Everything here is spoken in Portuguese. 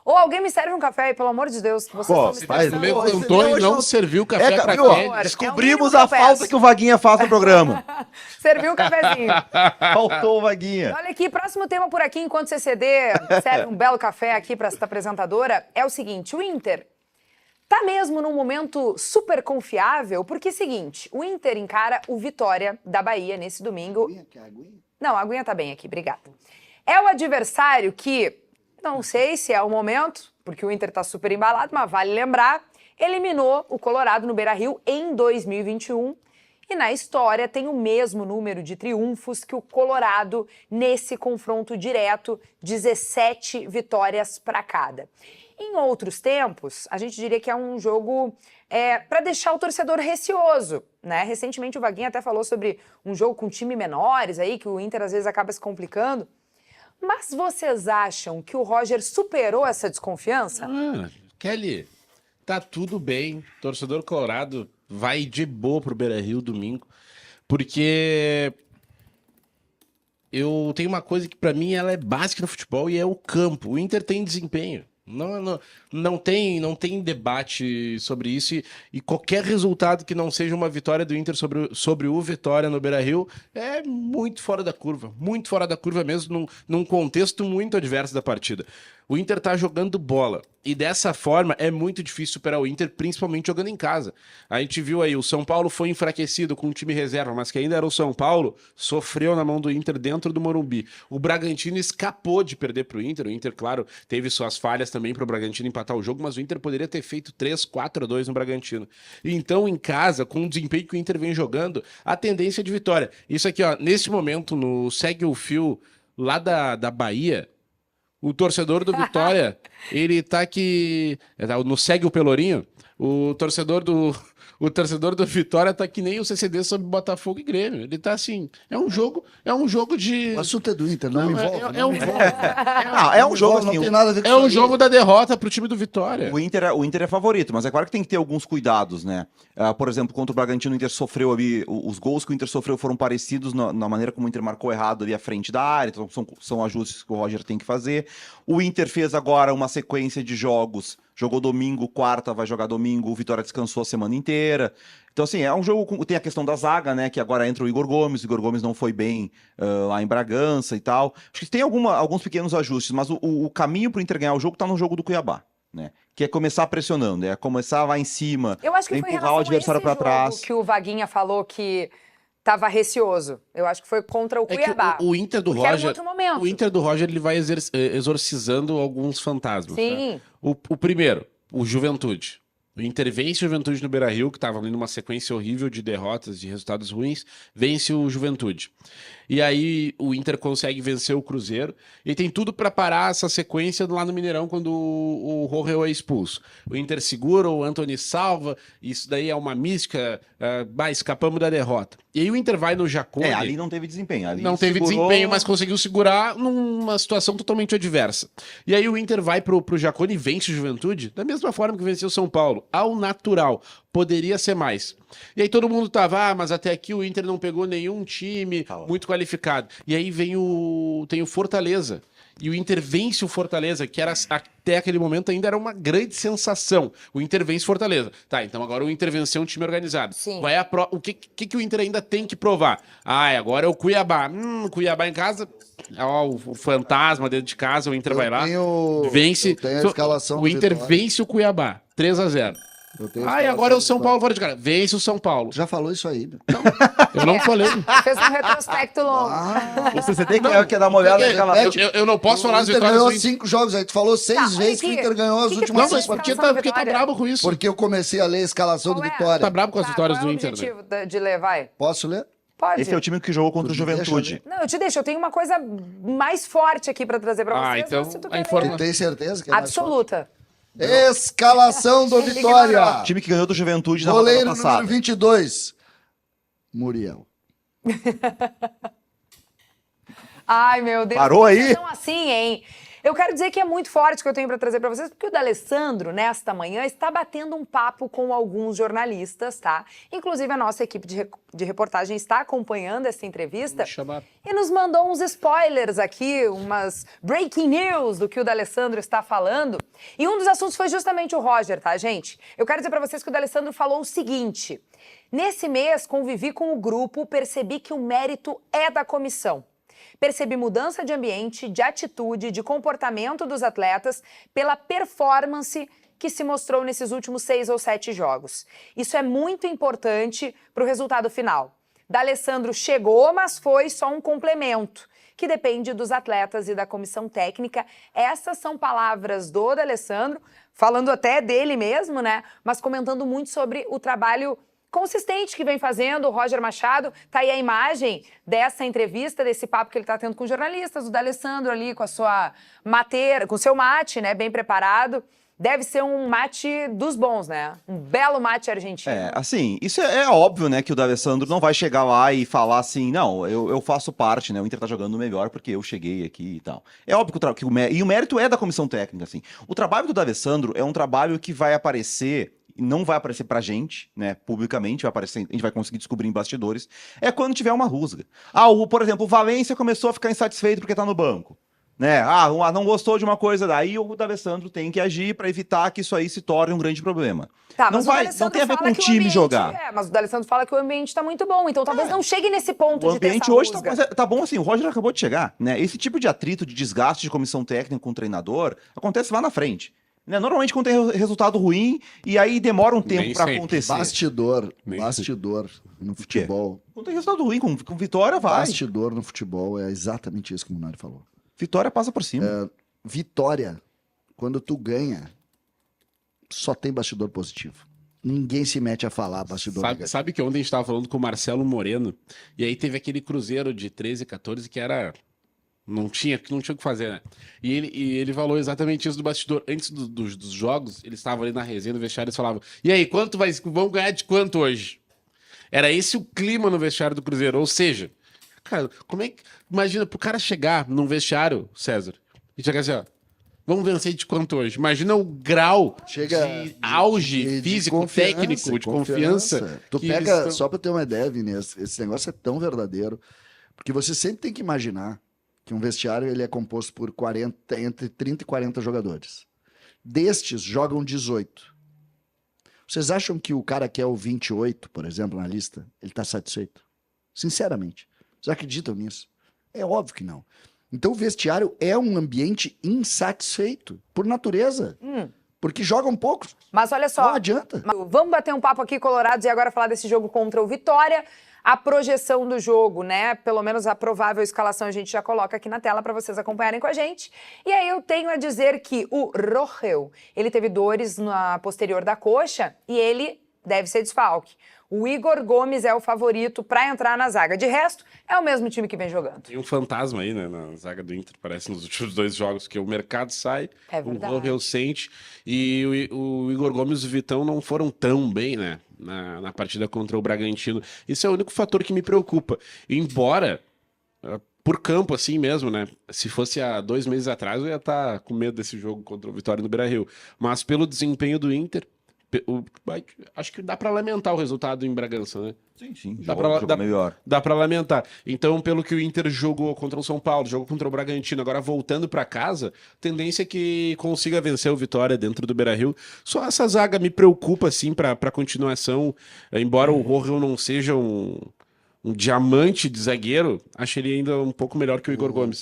Ou alguém me serve um café aí, pelo amor de Deus. Que vocês estão me estressando. Levantou e não serviu o café pra Kelly. Kelly. Descobrimos a falta que o Vaguinha faz no programa. Serviu um cafezinho. Faltou o Vaguinha. Olha aqui, próximo tema por aqui, enquanto CCD serve um belo café aqui para esta apresentadora, é o seguinte, o Inter tá mesmo num momento super confiável, porque é o seguinte, o Inter encara o Vitória da Bahia nesse domingo. Não, a aguinha tá bem aqui, obrigada. É o adversário que, não sei se é o momento, porque o Inter tá super embalado, mas vale lembrar, eliminou o Colorado no Beira-Rio em 2021 e na história tem o mesmo número de triunfos que o Colorado nesse confronto direto, 17 vitórias para cada. Em outros tempos, a gente diria que é um jogo para deixar o torcedor receoso, né? Recentemente o Vaguinho até falou sobre um jogo com time menores aí, que o Inter às vezes acaba se complicando. Mas vocês acham que o Roger superou essa desconfiança? Kelly, tá tudo bem. Torcedor colorado vai de boa pro Beira-Rio domingo, porque eu tenho uma coisa que pra mim ela é básica no futebol e é o campo. O Inter tem desempenho. Não tem debate sobre isso e qualquer resultado que não seja uma vitória do Inter sobre o Vitória no Beira-Rio é muito fora da curva mesmo, num contexto muito adverso da partida. O Inter tá jogando bola e dessa forma é muito difícil superar o Inter, principalmente jogando em casa. A gente viu aí, o São Paulo foi enfraquecido com um time reserva, mas que ainda era o São Paulo, sofreu na mão do Inter dentro do Morumbi. O Bragantino escapou de perder pro Inter, o Inter, claro, teve suas falhas também pro Bragantino empatar o jogo, mas o Inter poderia ter feito 3-4-2 no Bragantino. Então, em casa, com o desempenho que o Inter vem jogando, a tendência é de vitória. Isso aqui, ó, nesse momento, no Segue o Fio, lá da Bahia, o torcedor do Vitória, ele tá aqui... No Segue o Pelourinho, o torcedor do Vitória tá que nem o CCD sobre Botafogo e Grêmio. Ele tá assim... É um jogo de... O assunto é do Inter, não me envolve. É um jogo não assim, tem nada a ver com É isso um aí. jogo da derrota pro time do Vitória. o Inter é favorito, mas é claro que tem que ter alguns cuidados, né? Por exemplo, contra o Bragantino, o Inter sofreu ali, os gols que o Inter sofreu foram parecidos na maneira como o Inter marcou errado ali à frente da área, então são ajustes que o Roger tem que fazer. O Inter fez agora uma sequência de jogos, jogou domingo, quarta, vai jogar domingo, o Vitória descansou a semana inteira. Então, assim, é um jogo, tem a questão da zaga, né, que agora entra o Igor Gomes não foi bem lá em Bragança e tal. Acho que tem alguns pequenos ajustes, mas o caminho pro Inter ganhar o jogo tá no jogo do Cuiabá, né? Que é começar pressionando, é começar lá em cima, Eu acho que foi em empurrar relação o adversário a para esse trás. jogo que o Vaguinha falou que tava receoso. Eu acho que foi contra o É que Cuiabá. o Inter do Porque era um Roger, outro momento. o Inter do Roger ele vai exorcizando alguns fantasmas. Sim. Tá? O primeiro, o Juventude. O Inter vence o Juventude no Beira-Rio, que estava ali numa sequência horrível de derrotas, de resultados ruins, vence o Juventude. E aí o Inter consegue vencer o Cruzeiro e tem tudo para parar essa sequência lá no Mineirão quando o Rorreu é expulso. O Inter segura, o Antony salva, isso daí é uma mística, escapamos da derrota. E aí o Inter vai no Jacone. Ali não teve desempenho. Ali Não teve segurou... desempenho, mas conseguiu segurar numa situação totalmente adversa. E aí o Inter vai pro Jacone e vence o Juventude, da mesma forma que venceu o São Paulo, ao natural. Poderia ser mais. E aí todo mundo tava, mas até aqui o Inter não pegou nenhum time muito qualificado. E aí tem o Fortaleza. E o Inter vence o Fortaleza, que era até aquele momento ainda era uma grande sensação. O Inter vence o Fortaleza. Tá, então agora o Inter venceu um time organizado. Sim. Qual é o que o Inter ainda tem que provar? Agora é o Cuiabá. Cuiabá em casa, o fantasma dentro de casa, o Inter vai lá, vence. Eu tenho a escalação O Inter Vitória. vence o Cuiabá, 3-0. Eu tenho a E escalação agora é o do São Vitória. Paulo fora de casa. Vence o São Paulo. Já falou isso aí, meu. Eu não falei. Fez um retrospecto longo. O CCD quer dar uma olhada naquela... Eu não posso falar O as Inter vitórias ganhou do Inter. 5 jogos aí. Tu falou 6 Tá, vezes que o aqui. Inter ganhou as Que últimas Não, você mas acha? 5 por que tá bravo com isso? Porque eu comecei a ler a escalação do Qual é? Vitória. Tá bravo com as vitórias qual do é o Inter, né? objetivo de ler, vai? Posso ler? Pode. Esse é o time que jogou contra o Tu me deixa Juventude. Não, eu te deixo. Eu tenho uma coisa mais forte aqui pra trazer pra vocês. Então mas se tu a quer ler. informação... Tu tem certeza que é mais Absoluta. forte? Escalação do Vitória. Time que ganhou do Juventude na rodada Goleiro passada. número 22. Muriel. Ai, meu Deus. Parou por que aí? vocês são assim, hein? Eu quero dizer que é muito forte o que eu tenho para trazer para vocês, porque o D'Alessandro, nesta manhã, está batendo um papo com alguns jornalistas, tá? Inclusive, a nossa equipe de reportagem está acompanhando essa entrevista e nos mandou uns spoilers aqui, umas breaking news do que o D'Alessandro está falando. E um dos assuntos foi justamente o Roger, tá, gente? Eu quero dizer para vocês que o D'Alessandro falou o seguinte: nesse mês, convivi com o grupo, percebi que o mérito é da comissão. Percebi mudança de ambiente, de atitude, de comportamento dos atletas pela performance que se mostrou nesses últimos 6 ou 7 jogos. Isso é muito importante para o resultado final. D'Alessandro chegou, mas foi só um complemento, que depende dos atletas e da comissão técnica. Essas são palavras do D'Alessandro, falando até dele mesmo, né? Mas comentando muito sobre o trabalho consistente que vem fazendo o Roger Machado. Tá aí a imagem dessa entrevista, desse papo que ele tá tendo com jornalistas, o D'Alessandro ali com a sua mateira, com o seu mate, né, bem preparado. Deve ser um mate dos bons, né? Um belo mate argentino. Assim, isso é óbvio, né, que o D'Alessandro não vai chegar lá e falar assim, não, eu faço parte, né, o Inter tá jogando melhor porque eu cheguei aqui e tal. É óbvio que e o mérito é da comissão técnica, assim. O trabalho do D'Alessandro é um trabalho que vai aparecer, não vai aparecer pra gente, né, publicamente, vai aparecer, a gente vai conseguir descobrir em bastidores, é quando tiver uma rusga. Por exemplo, o Valência começou a ficar insatisfeito porque tá no banco. Né? Não gostou de uma coisa, daí o D'Alessandro tem que agir para evitar que isso aí se torne um grande problema. Tá, não tem a ver com o time jogar. Mas o D'Alessandro fala que o ambiente tá muito bom, então talvez não chegue nesse ponto de ter essa ambiente hoje rusga. tá bom assim, o Roger acabou de chegar, né? Esse tipo de atrito, de desgaste de comissão técnica com o treinador, acontece lá na frente. Né? Normalmente quando tem resultado ruim, e aí demora um tempo para acontecer. Bastidor no futebol. Quando tem resultado ruim, com vitória vai. Bastidor no futebol é exatamente isso que o Munari falou. Vitória passa por cima. Vitória, quando tu ganha, só tem bastidor positivo. Ninguém se mete a falar bastidor negativo. Sabe que ontem a gente estava falando com o Marcelo Moreno, e aí teve aquele Cruzeiro de 13, 14 que era... Não tinha o que fazer, né? E ele falou exatamente isso do bastidor. Antes dos jogos, eles estavam ali na resenha, no vestiário, eles falavam: e aí, vamos ganhar de quanto hoje? Era esse o clima no vestiário do Cruzeiro. Ou seja, cara, como é que... Imagina, pro cara chegar num vestiário, César, e chegar assim, ó, vamos vencer de quanto hoje? Imagina o grau de auge físico, técnico, de confiança. Tu pega, só pra ter uma ideia, Vini, esse negócio é tão verdadeiro, porque você sempre tem que imaginar que um vestiário ele é composto por entre 30 e 40 jogadores. Destes, jogam 18. Vocês acham que o cara que é o 28, por exemplo, na lista, ele tá satisfeito? Sinceramente. Vocês acreditam nisso? É óbvio que não. Então o vestiário é um ambiente insatisfeito, por natureza. Porque jogam pouco. Mas olha só. Não adianta. Vamos bater um papo aqui, Colorados, e agora falar desse jogo contra o Vitória. A projeção do jogo, né? Pelo menos a provável escalação a gente já coloca aqui na tela para vocês acompanharem com a gente. E aí eu tenho a dizer que o Rogel, ele teve dores na posterior da coxa e ele deve ser desfalque. O Igor Gomes é o favorito para entrar na zaga. De resto, é o mesmo time que vem jogando. Tem um fantasma aí, né, na zaga do Inter, parece, nos últimos 2 jogos, que o mercado sai, o Rogel sente, e o Igor Gomes e o Vitão não foram tão bem, né, na partida contra o Bragantino. Isso é o único fator que me preocupa. Embora, por campo, assim mesmo, né, se fosse há 2 meses atrás, eu ia estar com medo desse jogo contra o Vitória no Beira-Rio. Mas pelo desempenho do Inter, acho que dá pra lamentar o resultado em Bragança, né? Sim. Dá pra lamentar. Então, pelo que o Inter jogou contra o São Paulo, jogou contra o Bragantino, agora voltando pra casa, tendência é que consiga vencer o Vitória dentro do Beira-Rio. Só essa zaga me preocupa, assim, pra continuação. Embora o Rogel não seja um diamante de zagueiro, acho ele ainda um pouco melhor que o Igor Gomes.